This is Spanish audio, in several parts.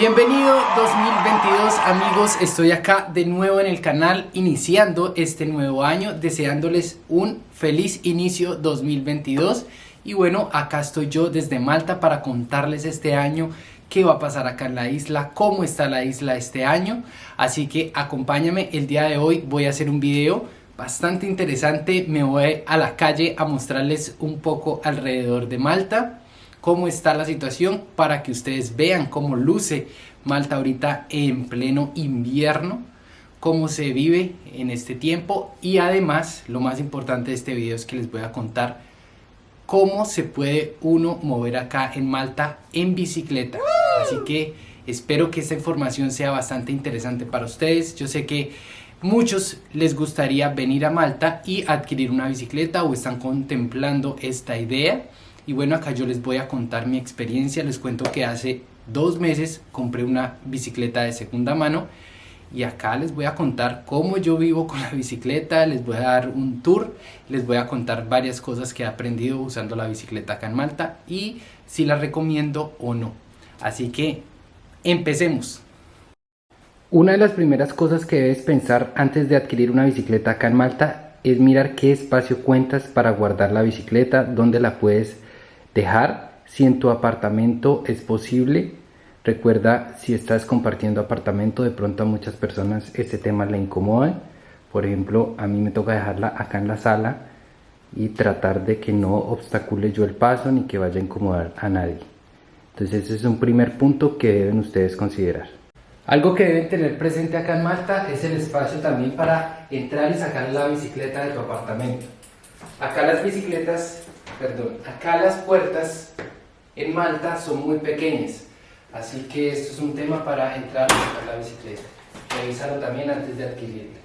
Bienvenido 2022 amigos, estoy acá de nuevo en el canal iniciando este nuevo año, deseándoles un feliz inicio 2022 y bueno, acá estoy yo desde Malta para contarles este año qué va a pasar acá en la isla, cómo está la isla este año, así que acompáñame. El día de hoy voy a hacer un video bastante interesante, me voy a la calle a mostrarles un poco alrededor de Malta, cómo está la situación para que ustedes vean cómo luce Malta ahorita en pleno invierno, cómo se vive en este tiempo y además lo más importante de este video es que les voy a contar cómo se puede uno mover acá en Malta en bicicleta. Así que espero que esta información sea bastante interesante para ustedes. Yo sé que muchos les gustaría venir a Malta y adquirir una bicicleta o están contemplando esta idea. Y bueno, acá yo les voy a contar mi experiencia. Les cuento que hace 2 meses compré una bicicleta de segunda mano y acá les voy a contar cómo yo vivo con la bicicleta. Les voy a dar un tour, les voy a contar varias cosas que he aprendido usando la bicicleta acá en Malta y si la recomiendo o no. Así que empecemos. Una de las primeras cosas que debes pensar antes de adquirir una bicicleta acá en Malta es mirar qué espacio cuentas para guardar la bicicleta, dónde la puedes dejar, si en tu apartamento es posible. Recuerda, si estás compartiendo apartamento, de pronto a muchas personas este tema le incomoda. Por ejemplo, a mí me toca dejarla acá en la sala y tratar de que no obstacule yo el paso ni que vaya a incomodar a nadie. Entonces ese es un primer punto que deben ustedes considerar. Algo que deben tener presente acá en Malta es el espacio también para entrar y sacar la bicicleta de tu apartamento. Acá las puertas en Malta son muy pequeñas, así que esto es un tema para entrar y sacar la bicicleta. Revísalo también antes de adquirirla.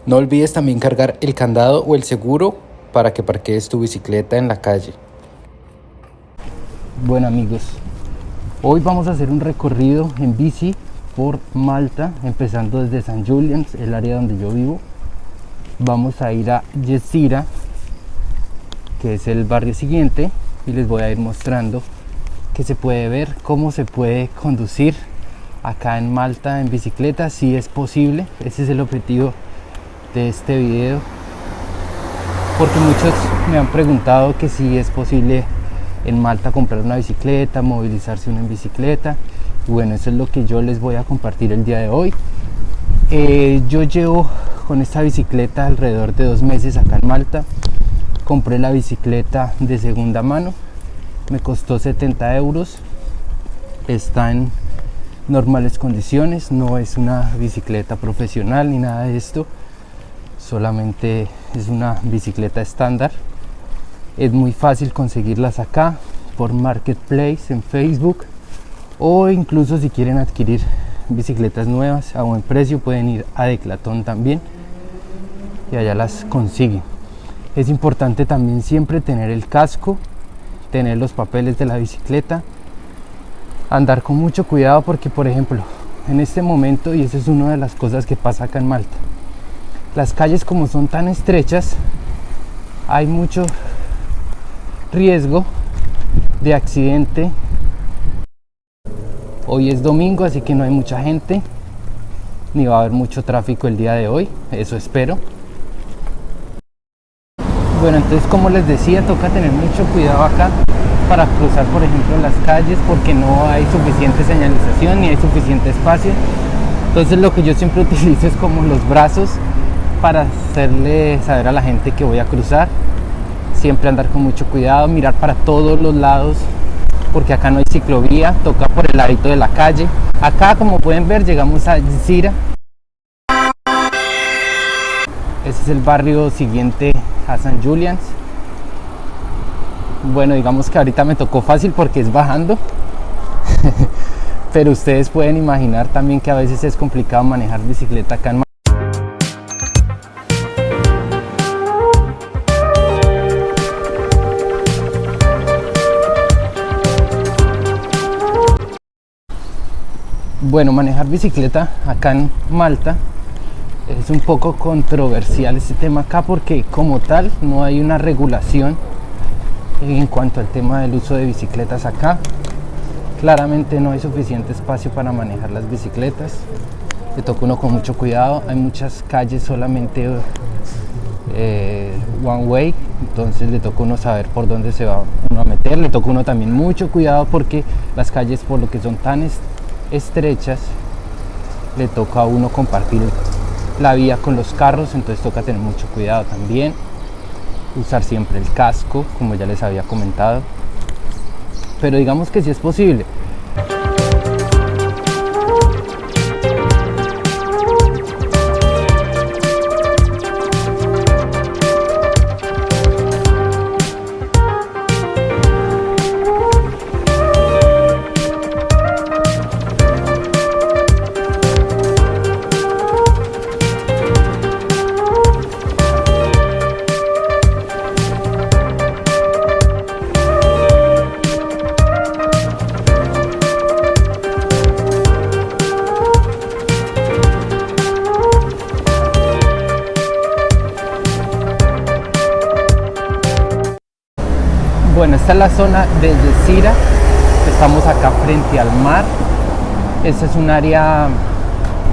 No olvides también cargar el candado o el seguro para que parquees tu bicicleta en la calle. Bueno amigos, hoy vamos a hacer un recorrido en bici por Malta, empezando desde St. Julian's, el área donde yo vivo. Vamos a ir a Jezira, que es el barrio siguiente, y les voy a ir mostrando que se puede ver cómo se puede conducir acá en Malta en bicicleta, si es posible. Ese es el objetivo de este video, porque muchos me han preguntado que si es posible en Malta comprar una bicicleta, movilizarse uno en bicicleta. Y bueno, eso es lo que yo les voy a compartir el día de hoy. Yo llevo con esta bicicleta alrededor de 2 meses acá en Malta. Compré la bicicleta de segunda mano, me costó 70 euros, está en normales condiciones, no es una bicicleta profesional ni nada de esto, solamente es una bicicleta estándar. Es muy fácil conseguirlas acá por Marketplace en Facebook, o incluso si quieren adquirir bicicletas nuevas a buen precio pueden ir a Decathlon también y allá las consiguen. Es importante también siempre tener el casco, tener los papeles de la bicicleta, andar con mucho cuidado porque, por ejemplo, en este momento, y eso es una de las cosas que pasa acá en Malta, las calles como son tan estrechas, hay mucho riesgo de accidente. Hoy es domingo, así que no hay mucha gente, ni va a haber mucho tráfico el día de hoy, eso espero. Bueno, entonces como les decía, toca tener mucho cuidado acá para cruzar, por ejemplo, las calles, porque no hay suficiente señalización ni hay suficiente espacio. Entonces lo que yo siempre utilizo es como los brazos para hacerle saber a la gente que voy a cruzar. Siempre andar con mucho cuidado, mirar para todos los lados, porque acá no hay ciclovía, toca por el ladito de la calle. Acá, como pueden ver, llegamos a Jezira. Ese es el barrio siguiente a St. Julian's. Bueno, digamos que ahorita me tocó fácil porque es bajando. Pero ustedes pueden imaginar también que a veces es complicado manejar bicicleta acá en Malta. Bueno, manejar bicicleta acá en Malta es un poco controversial este tema acá porque como tal no hay una regulación en cuanto al tema del uso de bicicletas acá. Claramente no hay suficiente espacio para manejar las bicicletas. Le toca uno con mucho cuidado. Hay muchas calles solamente one way, entonces le toca uno saber por dónde se va uno a meter. Le toca uno también mucho cuidado porque las calles, por lo que son tan estrechas, le toca a uno compartir la vía con los carros, entonces toca tener mucho cuidado también. Usar siempre el casco, como ya les había comentado, pero digamos que sí es posible. Bueno, esta es la zona de Yesira. Estamos acá frente al mar. Esta es un área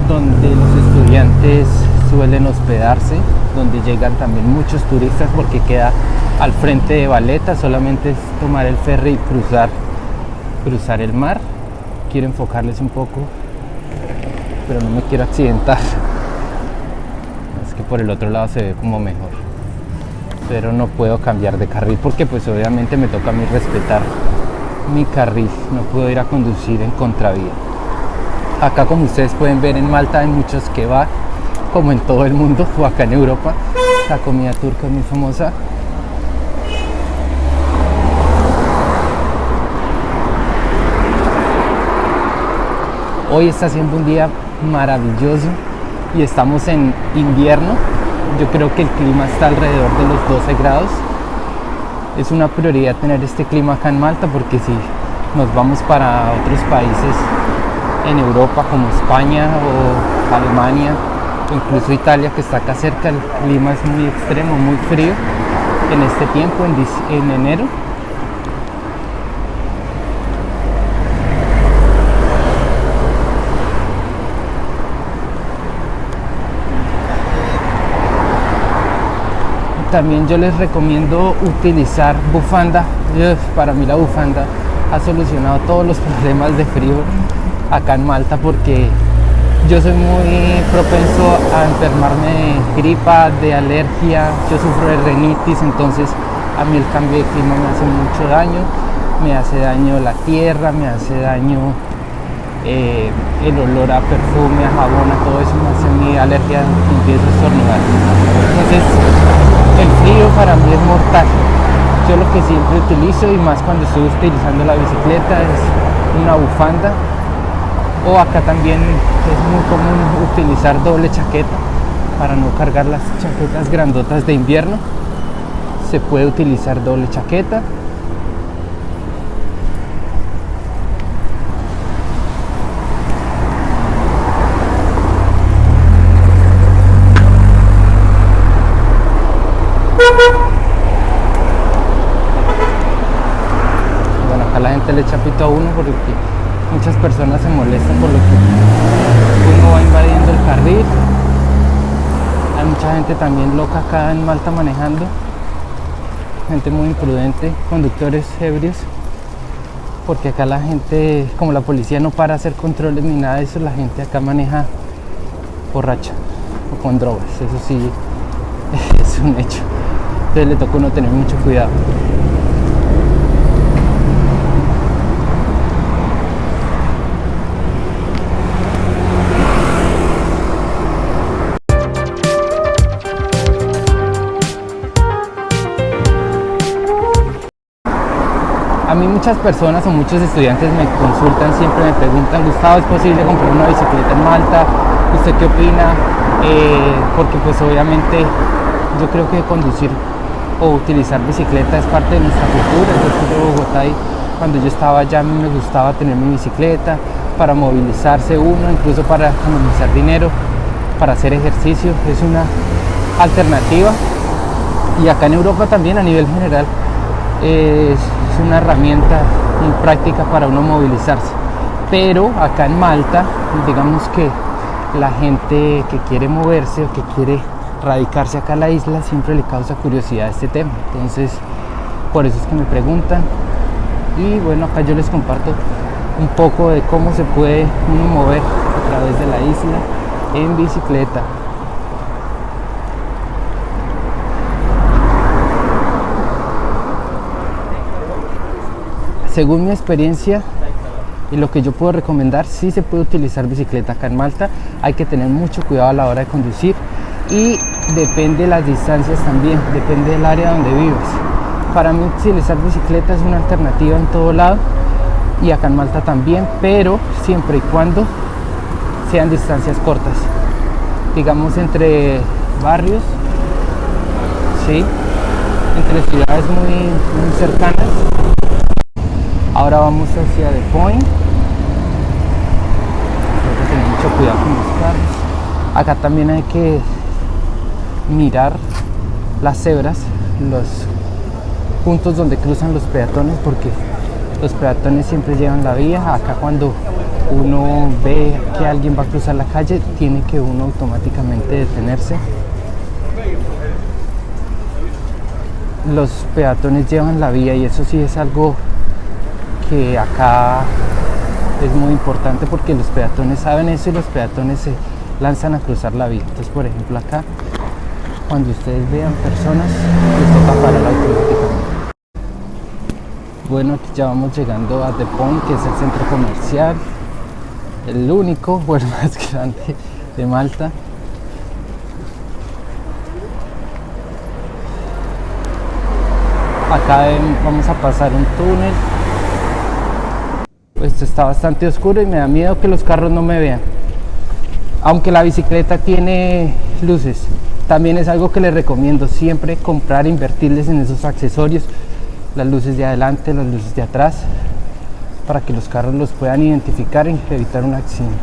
donde los estudiantes suelen hospedarse, donde llegan también muchos turistas porque queda al frente de Valletta. Solamente es tomar el ferry y cruzar el mar. Quiero enfocarles un poco, pero no me quiero accidentar. Es que por el otro lado se ve como mejor, pero no puedo cambiar de carril porque pues obviamente me toca a mí respetar mi carril, no puedo ir a conducir en contravía. Acá, como ustedes pueden ver, en Malta hay muchos kebab, como en todo el mundo o acá en Europa. La comida turca es muy famosa. Hoy está siendo un día maravilloso y estamos en invierno. Yo creo que el clima está alrededor de los 12 grados. Es una prioridad tener este clima acá en Malta porque si nos vamos para otros países en Europa como España o Alemania o incluso Italia, que está acá cerca, el clima es muy extremo, muy frío en este tiempo, en enero. También yo les recomiendo utilizar bufanda. Para mí la bufanda ha solucionado todos los problemas de frío acá en Malta porque yo soy muy propenso a enfermarme de gripa, de alergia. Yo sufro de rinitis, entonces a mí el cambio de clima me hace mucho daño. Me hace daño la tierra, me hace daño el olor a perfume, a jabón, a todo eso me hace mi alergia, empiezo a estornudar. Entonces el frío para mí es mortal. Yo lo que siempre utilizo, y más cuando estoy utilizando la bicicleta, es una bufanda. O acá también es muy común utilizar doble chaqueta para no cargar las chaquetas grandotas de invierno. Se puede utilizar doble chaqueta. Bueno, acá la gente le echa pito a uno porque muchas personas se molestan por lo que uno va invadiendo el carril. Hay mucha gente también loca acá en Malta manejando, gente muy imprudente, conductores ebrios, porque acá la gente, como la policía no para hacer controles ni nada de eso, la gente acá maneja borracha o con drogas, eso sí es un hecho. Entonces le toca a uno tener mucho cuidado. A mí muchas personas o muchos estudiantes me consultan, siempre me preguntan: Gustavo, ¿es posible comprar una bicicleta en Malta? ¿Usted qué opina? Porque pues obviamente yo creo que conducir o utilizar bicicleta es parte de nuestra cultura. Yo soy de Bogotá y cuando yo estaba allá a mí me gustaba tener mi bicicleta. para movilizarse uno, incluso para economizar dinero, para hacer ejercicio. Es una alternativa, y acá en Europa también a nivel general es una herramienta muy práctica para uno movilizarse. Pero acá en Malta, digamos que la gente que quiere moverse o que quiere radicarse acá a la isla siempre le causa curiosidad este tema, entonces por eso es que me preguntan. Y bueno, acá yo les comparto un poco de cómo se puede uno mover a través de la isla en bicicleta. Según mi experiencia y lo que yo puedo recomendar, sí se puede utilizar bicicleta acá en Malta. Hay que tener mucho cuidado a la hora de conducir, y depende de las distancias también, depende del área donde vives. Para mí utilizar bicicleta es una alternativa en todo lado, y acá en Malta también, pero siempre y cuando sean distancias cortas, digamos entre barrios, ¿sí? Entre ciudades muy cercanas. Ahora vamos hacia The Point. Hay que tener mucho cuidado con los carros. Acá también hay que mirar las cebras, los puntos donde cruzan los peatones, porque los peatones siempre llevan la vía. Acá cuando uno ve que alguien va a cruzar la calle, tiene que uno automáticamente detenerse. Los peatones llevan la vía, y eso sí es algo que acá es muy importante, porque los peatones saben eso y los peatones se lanzan a cruzar la vía. Entonces, por ejemplo, acá cuando ustedes vean personas, les toca parar automáticamente. Bueno, aquí ya vamos llegando a The Point, que es el centro comercial, el único, o el más grande de Malta. Acá vamos a pasar un túnel. Esto está bastante oscuro y me da miedo que los carros no me vean, aunque la bicicleta tiene luces. También es algo que les recomiendo siempre comprar, invertirles en esos accesorios, las luces de adelante, las luces de atrás, para que los carros los puedan identificar y evitar un accidente.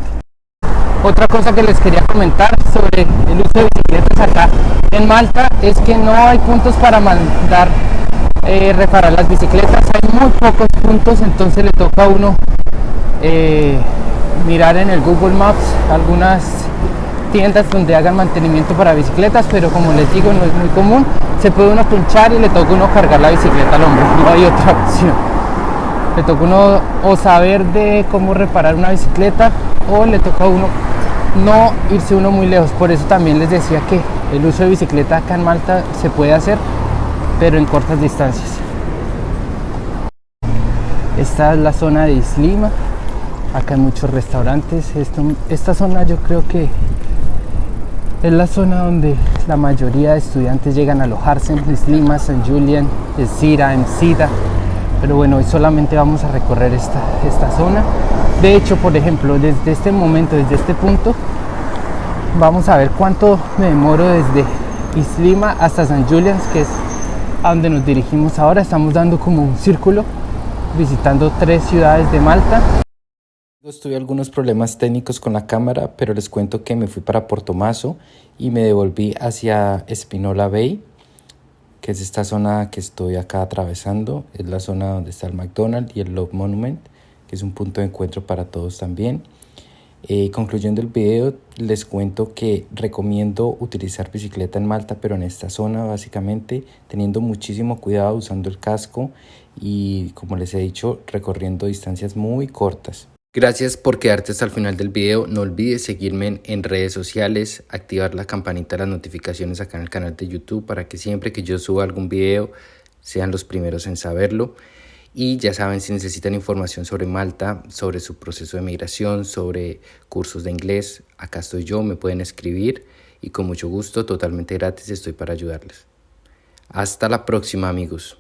Otra cosa que les quería comentar sobre el uso de bicicletas acá en Malta es que no hay puntos para mandar reparar las bicicletas. Hay muy pocos puntos, entonces le toca a uno mirar en el Google Maps algunas tiendas donde hagan mantenimiento para bicicletas, pero como les digo, no es muy común. Se puede uno pinchar y le toca a uno cargar la bicicleta al hombro, no hay otra opción. Le toca a uno o saber de cómo reparar una bicicleta, o le toca a uno no irse uno muy lejos. Por eso también les decía que el uso de bicicleta acá en Malta se puede hacer, pero en cortas distancias. Esta es la zona de Islima. Acá hay muchos restaurantes. Esta zona yo creo que es la zona donde la mayoría de estudiantes llegan a alojarse, en Islima, St. Julian, Essaouira, Msida. Pero bueno, hoy solamente vamos a recorrer esta zona. De hecho, por ejemplo, desde este momento, desde este punto, vamos a ver cuánto me demoro desde Islima hasta St. Julian, que es a donde nos dirigimos ahora. Estamos dando como un círculo, visitando 3 ciudades de Malta. Tuve algunos problemas técnicos con la cámara, pero les cuento que me fui para Portomaso y me devolví hacia Spinola Bay, que es esta zona que estoy acá atravesando. Es la zona donde está el McDonald's y el Love Monument, que es un punto de encuentro para todos también. Concluyendo el video, les cuento que recomiendo utilizar bicicleta en Malta, pero en esta zona básicamente teniendo muchísimo cuidado, usando el casco y, como les he dicho, recorriendo distancias muy cortas. Gracias por quedarte hasta el final del video. No olvides seguirme en redes sociales, activar la campanita de las notificaciones acá en el canal de YouTube para que siempre que yo suba algún video sean los primeros en saberlo. Y ya saben, si necesitan información sobre Malta, sobre su proceso de migración, sobre cursos de inglés, acá estoy yo, me pueden escribir y con mucho gusto, totalmente gratis, estoy para ayudarles. Hasta la próxima, amigos.